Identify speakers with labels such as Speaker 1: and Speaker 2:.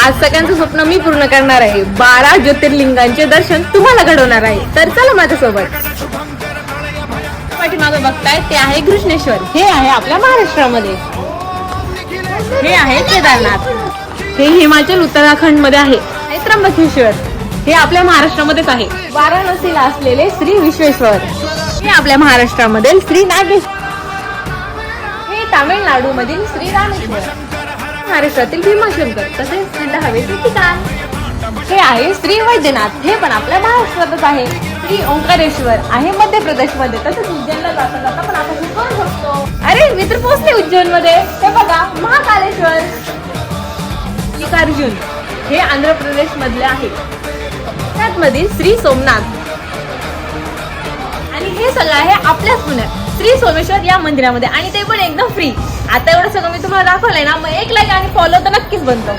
Speaker 1: आज सगळ्यांचं स्वप्न मी पूर्ण करणार आहे. 12 ज्योतिर्लिंगांचे दर्शन तुम्हाला घडवणार आहे. तर चला माझ्यासोबत. पाठीमागे बघताय ते आहे घृष्णेश्वर. हे आहे आपल्या महाराष्ट्रामध्ये. हे आहे केदारनाथ. हे हिमाचल उत्तराखंड मध्ये आहे. हे त्र्यंबकेश्वर. हे आपल्या महाराष्ट्रामध्येच आहे. वाराणसीला असलेले श्री विश्वेश्वर. हे आपल्या महाराष्ट्रामधील श्री नागेश्वर. हे तामिळनाडू मधील श्री रामेश्वर. महाराष्ट्रातील भीमाशंकर तसेच थंड हवेचे ठिकाण. हे आहे श्री वैद्यनाथ. हे पण आपल्या महाराष्ट्रातच आहे. श्री ओंकारेश्वर आहे मध्य प्रदेश मध्ये. तसेच उज्जैनला जाता जाता पण आपण हे करू शकतो. अरे मी तर पोहोचले उज्जैन मध्ये. हे बघा महाकालेश्वर. मल्लिकार्जुन हे आंध्र प्रदेश मधले आहे. त्यात मधील श्री सोमनाथ. आणि हे सगळं आहे आपल्याच पुण्यात श्री सोमेश्वर या मंदिरामध्ये. आणि ते पण एकदम फ्री. आता एवढं सगळं मी तुम्हाला दाखवलंय ना, मग एक लाईक आणि फॉलो तर नक्कीच बनतो.